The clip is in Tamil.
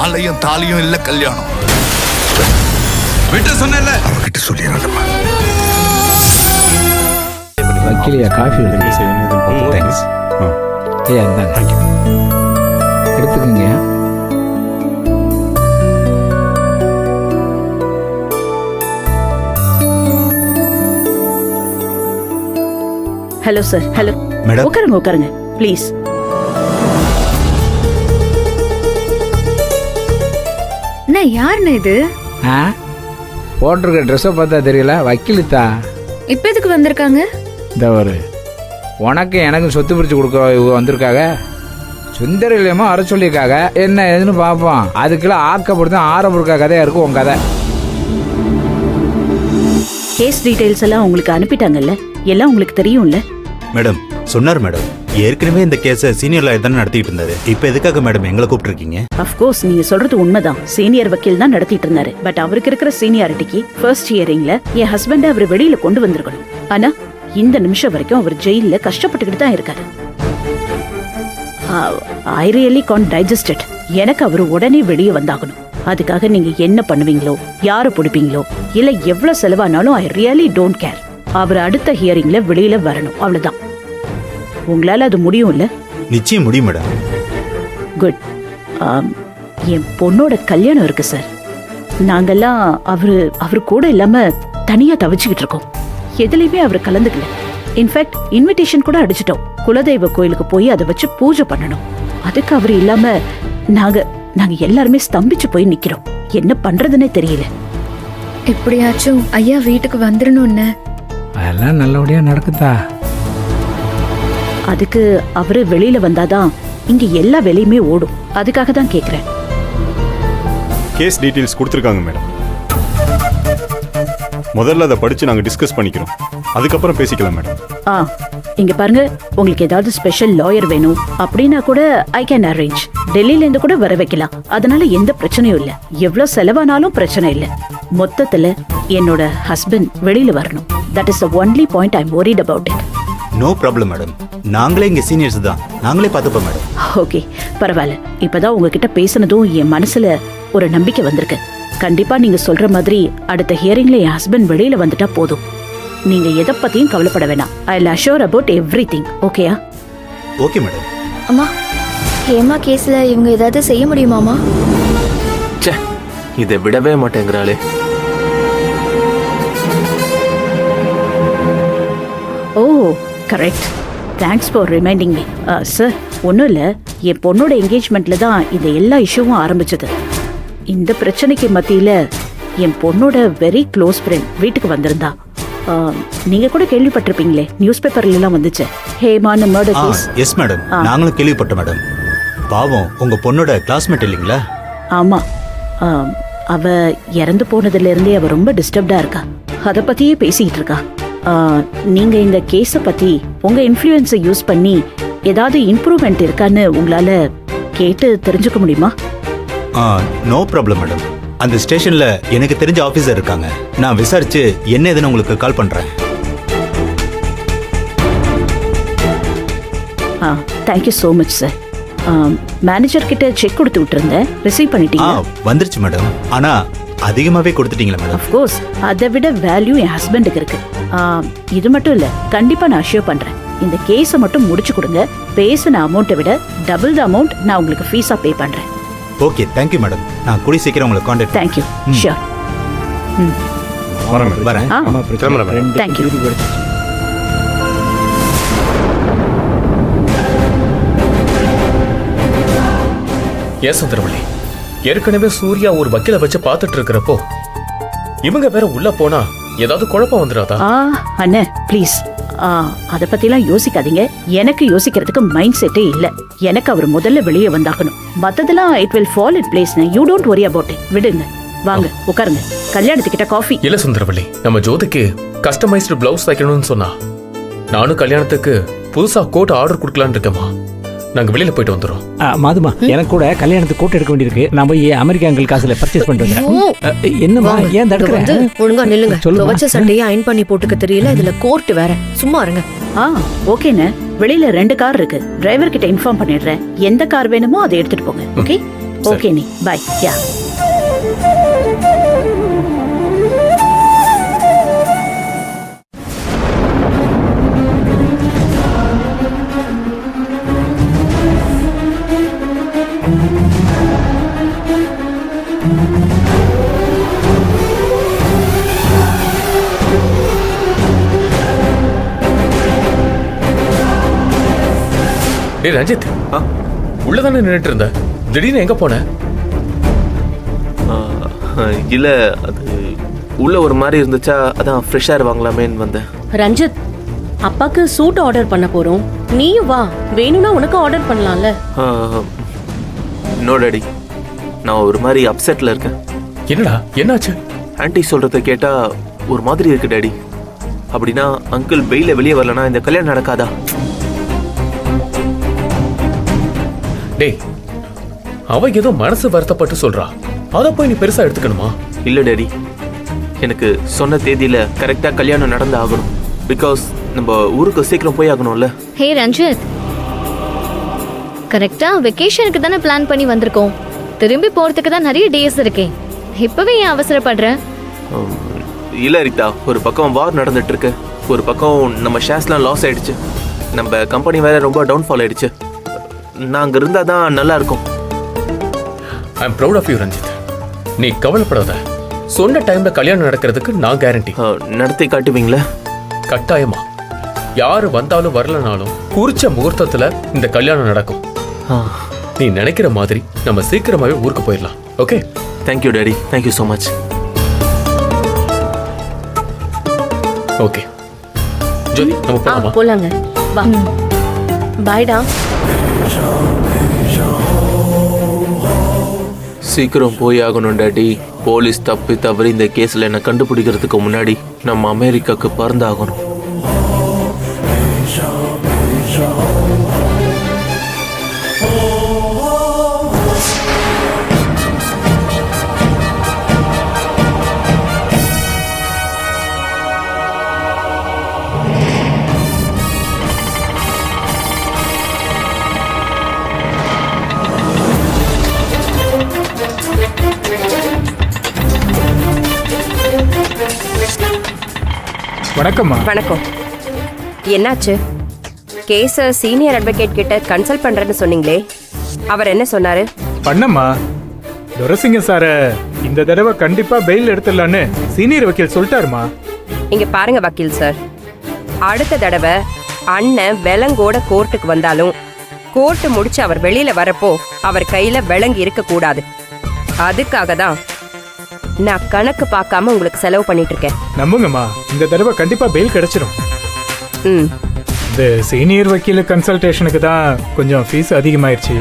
மாலையும் தாலியும் இல்ல கல்யாணம். விட்டு சொன்னேன்ல, அவகிட்ட சொல்லிடுறேன். வக்கீலியா காஃபி எடுத்துக்கங்க. Hello sir. Hello madam. உட்காருங்க உட்காருங்க ப்ளீஸ். அண்ணா யாருண்ணா இது? போட்டிருக்க ட்ரெஸ்ஸை பார்த்தா தெரியல, வக்கீலுத்தா. இப்ப எதுக்கு வந்திருக்காங்க? இந்த ஒரு உனக்கு எனக்கு சொத்து பிரித்து கொடுக்க வந்திருக்காங்க. சுந்தர இல்லையமா வர சொல்லியிருக்காங்க. என்ன எதுன்னு பார்ப்போம். அதுக்கெல்லாம் ஆக்கப்படுத்த ஆரம்புருக்கா கதையா இருக்கும் உன் கதை. கேஸ் டீடைல்ஸ் எல்லாம் உங்களுக்கு அனுப்பிட்டாங்கல்ல, எல்லாம் உங்களுக்கு தெரியும்ல? மேடம் சொன்னார் மேடம். ஏற்கனவே இந்த கேஸை சீனியர் லாயர் தானே நடத்திட்டு இருந்தாரு. இப்போ எதுக்காக மேடம் எங்களை கூப்பிட்டுருக்கீங்க? அஃப்கோர்ஸ் நீங்க சொல்றது உண்மைதான். சீனியர் வக்கீல் தான் நடத்திட்டு இருந்தாரு. பட் அவருக்கு இருக்கிற சீனியாரிட்டிக்கு ஃபர்ஸ்ட் ஹியரிங்ல என் ஹஸ்பண்ட் அவர் வெளியில கொண்டு வந்திருக்கணும். ஆனா இந்த நிமிஷம் வரைக்கும் அவர் ஜெயில கஷ்டப்பட்டுக்கிட்டு தான் இருக்காரு. I really can't digest it. எனக்கு அவர் உடனே வெளியே வந்தாகணும். அதுக்காக நீங்க என்ன பண்ணுவீங்களோ, யாரை பிடிப்பீங்களோ, இல்ல எவ்வளவு செலவானாலும் ஐ ரியலி டோன்ட் கேர். அவர் அடுத்த ஹியரிங்ல வெளியில வரணும், அவ்வளவுதான். உங்களால அது முடியும் இல்ல? நிச்சயம் முடியும் மேடம். குட். என் பொண்ணோட கல்யாணம் இருக்கு சார். நாங்கெல்லாம் அவரு கூட இல்லாம தனியா தவிச்சுக்கிட்டு இருக்கோம். எதுலையுமே அவர் கலந்துக்கல. இன்ஃபேக்ட் இன்விடேஷன் கூட அடிச்சிட்டோம். குலதெய்வ கோயிலுக்கு போய் அதை வச்சு பூஜை பண்ணணும். அதுக்கு அவர் இல்லாம நாங்க எல்லாருமே ஸ்தம்பிச்சு போய் நிக்கிறோம். என்ன பண்றதுன்னே தெரியல. எப்படியாச்சும் ஐயா வீட்டுக்கு வந்துடணும்னு. அதெல்லாம் நல்லபடியா நடக்குதா? அதுக்கு அவரு வெளியில வந்தாதான் இங்க எல்லா வேலையுமே ஓடும். அதுக்காக தான் கேக்குறேன். கேஸ் டீடைல்ஸ் கொடுத்துருக்காங்க மேடம். முதல்ல அதை படிச்சு நாங்க டிஸ்கஸ் பண்ணிக்கிறோம். அதுக்கப்புறம் பேசிக்கலாம் மேடம். இங்க பாருங்க, உங்களுக்கு ஏதாவது ஸ்பெஷல் லாயர் வேணும் அப்படின்னா கூட ஐ கேன் அரேஞ்ச். டெல்லியில இருந்து கூட வர வைக்கலாம். அதனால எந்த பிரச்சனையும் இல்ல. எவ்வளவு செலவானாலும் பிரச்சனை இல்ல. மொத்தத்துல என்னோட ஹஸ்பண்ட் வெளியில வரணும். That is the only point I am worried about it. No problem madam. நாங்களே இங்க சீனியர்ஸ் தான். நாங்களே பார்த்துப்போம் மேடம். ஓகே, பரவாயில்ல. இப்பதான் உங்ககிட்ட பேசினதும் என் மனசுல ஒரு நம்பிக்கை வந்திருக்கு. கண்டிப்பா நீங்க சொல்ற மாதிரி அடுத்த ஹியரிங்ல என் ஹஸ்பண்ட் வெளியில வந்துட்டா போதும். நீங்க எதை பத்தியும் கவலைப்பட வேணாம். I will assure about everything. ஓகேயா? Okay madam. அம்மா, ஹேமா கேஸ்ல இவங்க ஏதாவது செய்ய முடியுமாமா? ச்சே, இதை விடவே மாட்டேங்கிறாளே. Oh correct. Thanks for reminding me. Sir, ஒன்றும் இல்லை, என் பொண்ணோட என்கேஜ்மெண்ட்ல தான் இந்த எல்லா இஷ்யூவும் ஆரம்பிச்சது. இந்த பிரச்சனைக்கு மத்தியில என் பொண்ணோட வெரி க்ளோஸ் ஃப்ரெண்ட் வீட்டுக்கு வந்திருந்தா. நீங்க கூட கேள்விப்பட்டிருப்பீங்களே, நியூஸ் பேப்பர்ல எல்லாம் வந்துச்சு, ஹேமான மர்டர் கேஸ். எஸ் மேடம், நாங்களும் கேள்விப்பட்டோம் மேடம். பாவம், உங்க பொண்ணோட கிளாஸ்மேட் இல்லீங்களா? ஆமா. அவ இறந்து போனதுல இருந்தே அவ ரொம்ப டிஸ்டர்ப்டா இருக்கா. அத பத்தியே பேசிட்டு இருக்கா. நீங்க இந்த கேஸ பத்தி உங்க இன்ஃப்ளூயன்ஸை யூஸ் பண்ணி ஏதாவது இம்ப்ரூவ்மெண்ட் இருக்கான்னு உங்களால கேட்டு தெரிஞ்சுக்க முடியுமா? No problem madam. அந்த ஸ்டேஷன்ல எனக்கு தெரிஞ்ச ஆபீசர் இருக்காங்க. நான் விசாரிச்சு என்ன ஏதுன்னு உங்களுக்கு கால் பண்றேன். Thank you so much sir. Manager கிட்ட செக் கொடுத்து விட்டுருந்தேன், ரிசீவ் பண்ணிட்டீங்க? வந்துருச்சு மேடம். ஆனா அதிகமாவே கொடுத்துட்டீங்களா மேடம்? ஆஃப் கோர்ஸ், அதை விட வேல்யூ என் ஹஸ்பண்டுக்கு இருக்கு. இது மட்டும் இல்ல, கண்டிப்பா நான் அஷ்யூர் பண்றேன். இந்த கேஸை மட்டும் முடிச்சு கொடுங்க. பேசின அமௌண்ட்டை விட டபுள் த அமௌண்ட் நான் உங்களுக்கு ஃபீஸா பே பண்றேன். Okay, thank you madam. நான் கூடி சீக்கிரம் உங்களுக்கு கான்டாக்ட். தேங்க்யூ. ஷியோர். வரேன். தேங்க்யூ. ஏன் சுந்தரவள்ளி, ஏற்கனவே சூர்யா ஒரு வக்கீல வச்சு பார்த்துட்டு இருக்கிறப்போ இவங்க வேற உள்ள போனா ஏதாவது குழப்பம் வந்துடாதா? அண்ணே ப்ளீஸ், அதை பத்திலாம் யோசிக்காதீங்க. எனக்கு யோசிக்கிறதுக்கு மைண்ட் செட்டே இல்ல. எனக்கு அவர் முதல்ல வெளியே வந்தாகணும். மத்ததெல்லாம் it will fall in place. You don't worry about it. விடுங்க. வாங்க உட்காருங்க. கல்யாணத்துக்கிட்ட காஃபி. இல்ல சுந்தரவள்ளி, நம்ம ஜோதிக்கு கஸ்டமைஸ்டு பிளவுஸ் தைக்கணும்னு சொன்னா, நானும் கல்யாணத்துக்கு புதுசா கோட் ஆர்டர் கொடுக்கலான்னு இருக்கேம்மா. நாங்க வெளியில போயிட்டு வந்துறோம். மாதுமா, எனக்கு கூட கல்யாணத்துக்கு கோட் எடுக்க வேண்டியிருக்கு. நான் போய் அமெரிக்கா அங்கிள் காசுல பர்ச்சேஸ் பண்ணிட்டு. என்னமா ஏன் தடுக்கிறேன்? ஒழுங்கா நில்லுங்க. துவைச்ச சட்டையை அயன் பண்ணி போட்டுக்க தெரியல, இதுல கோர்ட் வேற. சும்மா இருங்க. ஓகேண்ணே. வெளியில 2 கார் இருக்கு. டிரைவர் கிட்ட இன்ஃபார்ம் பண்ணிடுறேன். எந்த கார் வேணுமோ அதை எடுத்துட்டு போங்க. ஓகே? ஓகே நீ பாய். யா டேய் ரஞ்சித், உள்ளதானே நின்றுட்டு இருந்த, திடீர்னு எங்க போன? இல்ல அது உள்ள ஒரு மாதிரி இருந்துச்சா, அதான் ஃப்ரெஷ் ஏர் வாங்கலாமேன்னு வந்தேன். ரஞ்சித், அப்பாக்கு சூட் ஆர்டர் பண்ண போறோம், நீயும் வா, வேணும்னா உனக்கு ஆர்டர் பண்ணலாம்ல. நோ டாடி, நான் ஒரு மாதிரி அப்செட்ல இருக்கேன். என்னடா என்னாச்சு? ஆன்ட்டி சொல்றத கேட்டா ஒரு மாதிரி இருக்கு டாடி. அப்படின்னா அங்கிள் வெயில வெளியே வரலனா இந்த கல்யாணம் நடக்காதா? டேய், அவ ஏதோ மனசு வருத்தப்பட்டு சொல்றா, அத போய் நீ பெருசா எடுத்துக்கணுமா? இல்ல டாடி, எனக்கு சொன்ன தேதியில கரெக்டா கல்யாணம் நடந்து ஆகணும். பிகாஸ் நம்ம ஊருக்கு சீக்கிரம் போய் ஆகணும்ல. ஹே ரஞ்சித், கரெக்டா வெக்கேஷனுக்கு தானே பிளான் பண்ணி வந்திருக்கோம். திரும்பி போறதுக்கு தான் நிறைய டேஸ் இருக்கே, இப்பவே ஏன் அவசரப்படுற? இல்ல ரிதா, ஒரு பக்கம் வார் நடந்துட்டு இருக்கு, ஒரு பக்கம் நம்ம ஷேர்ஸ்லாம் லாஸ் ஆயிடுச்சு, நம்ம கம்பெனி வேற ரொம்ப டவுன்ஃபால் ஆயிடுச்சு. நான் அங்க இருந்தா தான் நல்லா இருக்கும். I am proud of you Ranjith. நீ கவலைப்படாத, சொன்ன டைம்ல கல்யாணம் நடக்கிறதுக்கு நான் கேரண்டி. நடத்தி காட்டுவீங்களா? கட்டாயமா. யாரு வந்தாலும் வரலனாலும் குறிச்ச முகூர்த்தத்துல இந்த கல்யாணம் நடக்கும். நீ நினைக்கிற மாதிரி நம்ம சீக்கிரமாவே ஊருக்கு போயிடலாம். Okay? Thank you daddy, thank you so much. Okay Jothi, நம்ம போலாமா? போலாங்க, வா. பாய்டா. சீக்கிரம் போய் ஆகணும் டாடி. போலீஸ் தப்பி தவறி இந்த கேஸ்ல என்ன கண்டுபிடிக்கிறதுக்கு முன்னாடி நம்ம அமெரிக்காக்கு பறந்தாகணும். வணக்கம்மா. வணக்கம். என்னாச்சு? கேஸ சீனியர் அட்வொகேட் கிட்ட கன்சல்ட் பண்றேன்னு சொன்னீங்களே, அவர் என்ன சொன்னாரு? பண்ணம்மா, துரசிங்க சார இந்த தடவை கண்டிப்பா பெயில் எடுத்துடலான்னு சீனியர் வக்கீல் சொல்லிட்டாருமா. இங்க பாருங்க வக்கீல் சார், அடுத்த தடவை அண்ணன் விலங்கோட கோர்ட்டுக்கு வந்தாலும் கோர்ட்டு முடிச்சு அவர் வெளியில வரப்போ அவர் கையில விலங்கு இருக்க கூடாது. அதுக்காக தான் நான் கணக்கு பார்க்காம உங்களுக்கு செலவு பண்ணிட்டு இருக்கேன். நம்புங்கம்மா, இந்த தடவை கண்டிப்பா பெயில் கிடைச்சிடும். இந்த சீனியர் வக்கீல் கன்சல்டேஷனுக்கு தான் கொஞ்சம் ஃபீஸ் அதிகமாயிருச்சு.